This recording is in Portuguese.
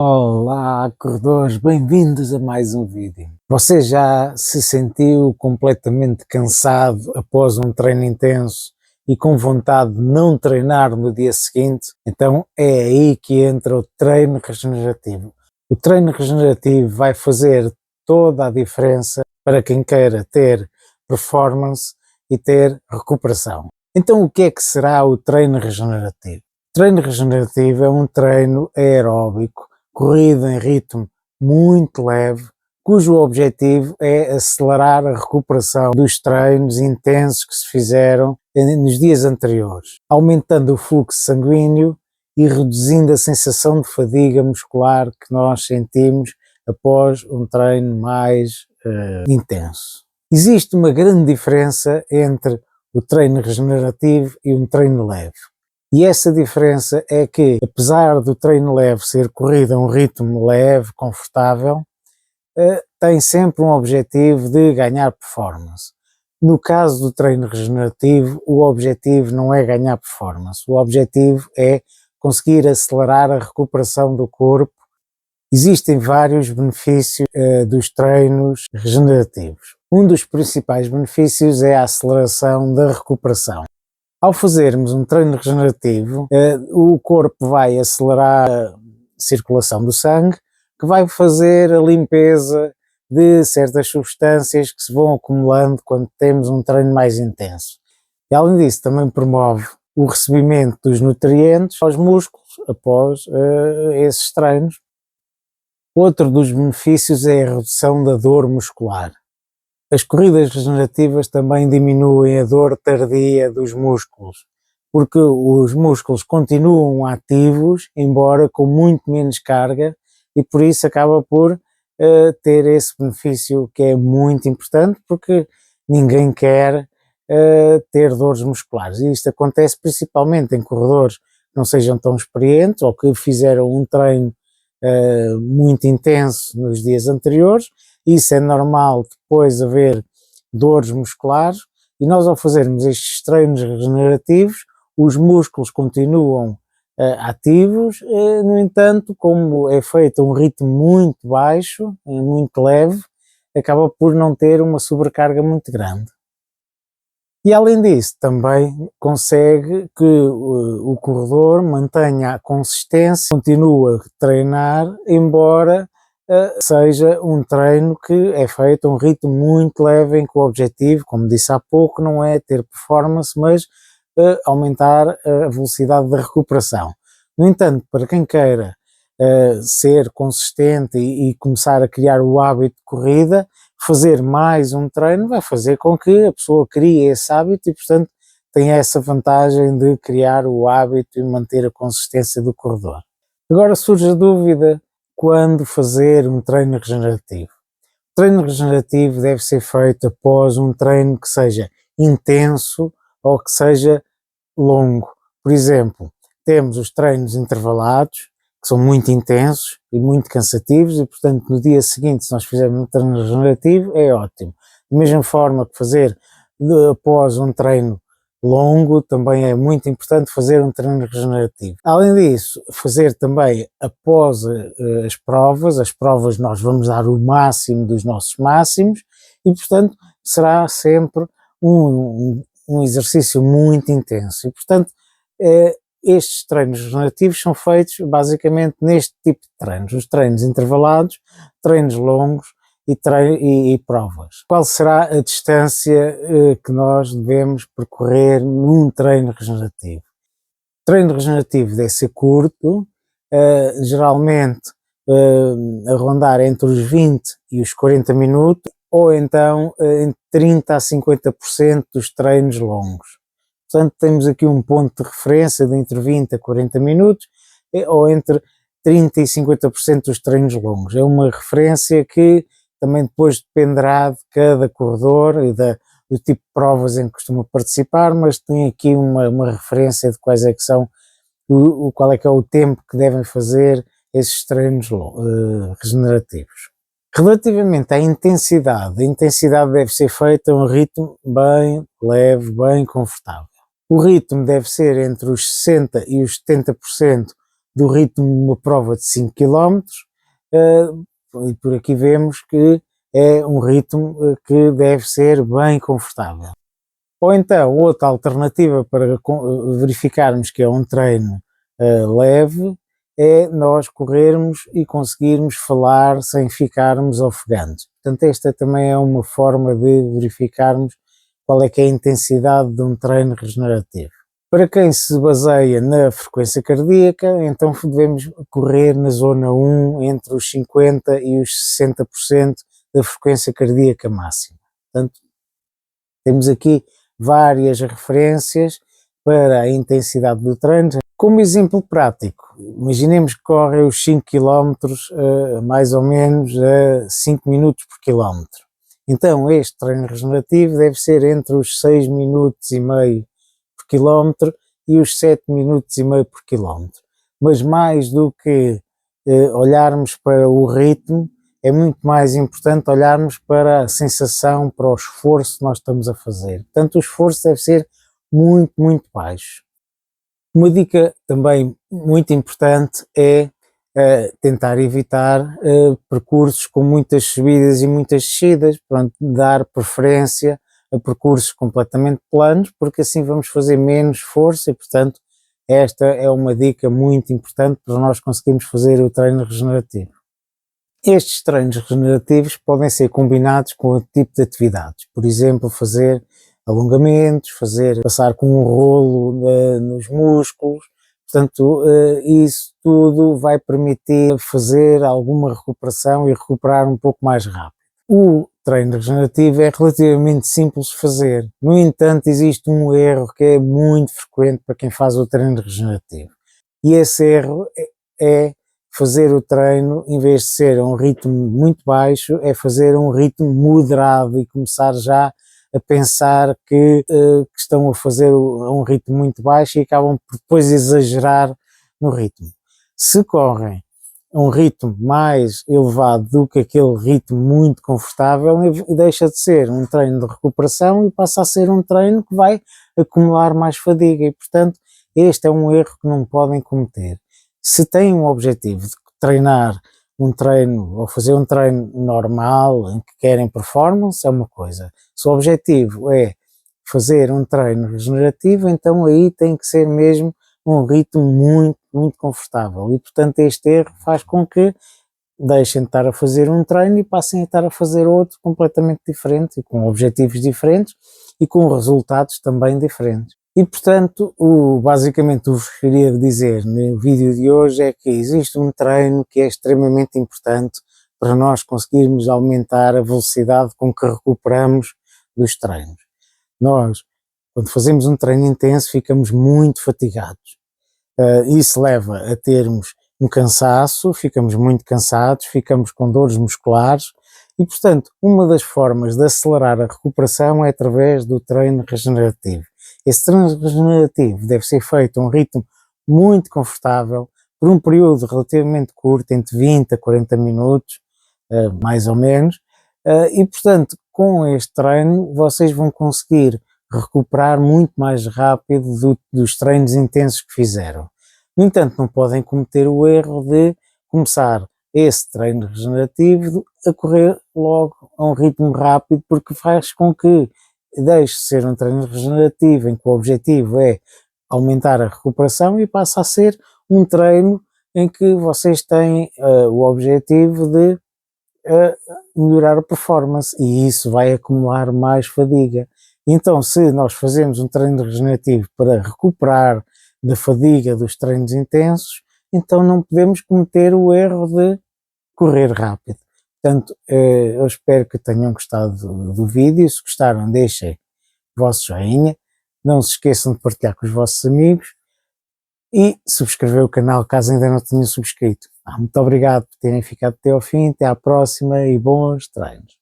Olá, corredores, bem-vindos a mais um vídeo. Você já se sentiu completamente cansado após um treino intenso e com vontade de não treinar no dia seguinte? Então é aí que entra o treino regenerativo. O treino regenerativo vai fazer toda a diferença para quem queira ter performance e ter recuperação. Então o que é que será o treino regenerativo? O treino regenerativo é um treino aeróbico corrida em ritmo muito leve, cujo objetivo é acelerar a recuperação dos treinos intensos que se fizeram nos dias anteriores, aumentando o fluxo sanguíneo e reduzindo a sensação de fadiga muscular que nós sentimos após um treino mais intenso. Existe uma grande diferença entre o treino regenerativo e um treino leve. E essa diferença é que, apesar do treino leve ser corrido a um ritmo leve, confortável, tem sempre um objetivo de ganhar performance. No caso do treino regenerativo, o objetivo não é ganhar performance, o objetivo é conseguir acelerar a recuperação do corpo. Existem vários benefícios dos treinos regenerativos. Um dos principais benefícios é a aceleração da recuperação. Ao fazermos um treino regenerativo, o corpo vai acelerar a circulação do sangue, que vai fazer a limpeza de certas substâncias que se vão acumulando quando temos um treino mais intenso. E além disso, também promove o recebimento dos nutrientes aos músculos após esses treinos. Outro dos benefícios é a redução da dor muscular. As corridas regenerativas também diminuem a dor tardia dos músculos, porque os músculos continuam ativos, embora com muito menos carga, e por isso acaba por ter esse benefício que é muito importante, porque ninguém quer ter dores musculares. E isto acontece principalmente em corredores que não sejam tão experientes ou que fizeram um treino muito intenso nos dias anteriores. Isso é normal depois haver dores musculares, e nós, ao fazermos estes treinos regenerativos, os músculos continuam ativos, no entanto, como é feito a um ritmo muito baixo, muito leve, acaba por não ter uma sobrecarga muito grande. E além disso, também consegue que o corredor mantenha a consistência, continue a treinar, embora seja um treino que é feito a um ritmo muito leve, em que o objetivo, como disse há pouco, não é ter performance, mas aumentar a velocidade da recuperação. No entanto, para quem queira ser consistente e começar a criar o hábito de corrida, fazer mais um treino vai fazer com que a pessoa crie esse hábito e, portanto, tem essa vantagem de criar o hábito e manter a consistência do corredor. Agora surge a dúvida: quando fazer um treino regenerativo? O treino regenerativo deve ser feito após um treino que seja intenso ou que seja longo. Por exemplo, temos os treinos intervalados, que são muito intensos e muito cansativos, e portanto no dia seguinte, se nós fizermos um treino regenerativo, é ótimo. Da mesma forma que fazer após um treino longo, também é muito importante fazer um treino regenerativo. Além disso, fazer também após as provas nós vamos dar o máximo dos nossos máximos, e portanto será sempre um exercício muito intenso. E portanto estes treinos regenerativos são feitos basicamente neste tipo de treinos: os treinos intervalados, treinos longos e provas. Qual será a distância que nós devemos percorrer num treino regenerativo? O treino regenerativo deve ser curto, geralmente a rondar entre os 20 e os 40 minutos, ou então entre 30 a 50% dos treinos longos. Portanto, temos aqui um ponto de referência de entre 20 a 40 minutos, ou entre 30 e 50% dos treinos longos. É uma referência que também depois dependerá de cada corredor e do tipo de provas em que costuma participar, mas tem aqui uma referência de quais é que são, qual é que é o tempo que devem fazer esses treinos regenerativos. Relativamente à intensidade, a intensidade deve ser feita a um ritmo bem leve, bem confortável. O ritmo deve ser entre os 60% e os 70% do ritmo de uma prova de 5 km, e por aqui vemos que é um ritmo que deve ser bem confortável. Ou então, outra alternativa para verificarmos que é um treino leve, é nós corrermos e conseguirmos falar sem ficarmos ofegantes. Portanto, esta também é uma forma de verificarmos qual é que é a intensidade de um treino regenerativo. Para quem se baseia na frequência cardíaca, então devemos correr na zona 1 entre os 50% e os 60% da frequência cardíaca máxima. Portanto, temos aqui várias referências para a intensidade do treino. Como exemplo prático, imaginemos que correm os 5 km mais ou menos a 5 minutos por quilómetro. Então este treino regenerativo deve ser entre os 6 minutos e meio por quilómetro e os 7 minutos e meio por quilómetro. Mas mais do que olharmos para o ritmo, é muito mais importante olharmos para a sensação, para o esforço que nós estamos a fazer. Portanto, o esforço deve ser muito, muito baixo. Uma dica também muito importante é tentar evitar percursos com muitas subidas e muitas descidas, pronto, dar preferência a percursos completamente planos, porque assim vamos fazer menos esforço e, portanto, esta é uma dica muito importante para nós conseguirmos fazer o treino regenerativo. Estes treinos regenerativos podem ser combinados com outro tipo de atividades, por exemplo, fazer alongamentos, passar com um rolo nos músculos, portanto, isso tudo vai permitir fazer alguma recuperação e recuperar um pouco mais rápido. O treino regenerativo é relativamente simples de fazer, no entanto, existe um erro que é muito frequente para quem faz o treino regenerativo, e esse erro é fazer o treino, em vez de ser a um ritmo muito baixo, é fazer um ritmo moderado e começar já a pensar que estão a fazer a um ritmo muito baixo e acabam por depois exagerar no ritmo. Se correm a um ritmo mais elevado do que aquele ritmo muito confortável, deixa de ser um treino de recuperação e passa a ser um treino que vai acumular mais fadiga e, portanto, este é um erro que não podem cometer. Se têm um objetivo de treinar um treino ou fazer um treino normal em que querem performance, é uma coisa. Se o objetivo é fazer um treino regenerativo, então aí tem que ser mesmo um ritmo muito, muito confortável. E portanto este erro faz com que deixem de estar a fazer um treino e passem a estar a fazer outro completamente diferente e com objetivos diferentes e com resultados também diferentes. E portanto, basicamente o que queria dizer no vídeo de hoje é que existe um treino que é extremamente importante para nós conseguirmos aumentar a velocidade com que recuperamos dos treinos. Nós, quando fazemos um treino intenso, ficamos muito fatigados. Isso leva a termos um cansaço, ficamos muito cansados, ficamos com dores musculares e, portanto, uma das formas de acelerar a recuperação é através do treino regenerativo. Esse treino regenerativo deve ser feito a um ritmo muito confortável, por um período relativamente curto, entre 20 a 40 minutos, mais ou menos, e portanto, com este treino vocês vão conseguir recuperar muito mais rápido dos treinos intensos que fizeram. No entanto, não podem cometer o erro de começar esse treino regenerativo a correr logo a um ritmo rápido, porque faz com que deixe de ser um treino regenerativo em que o objetivo é aumentar a recuperação e passa a ser um treino em que vocês têm o objetivo de melhorar a performance e isso vai acumular mais fadiga. Então, se nós fazemos um treino regenerativo para recuperar da fadiga dos treinos intensos, então não podemos cometer o erro de correr rápido. Portanto, eu espero que tenham gostado do vídeo. Se gostaram, deixem o vosso joinha, não se esqueçam de partilhar com os vossos amigos e subscrever o canal caso ainda não tenham subscrito. Muito obrigado por terem ficado até ao fim, até à próxima e bons treinos.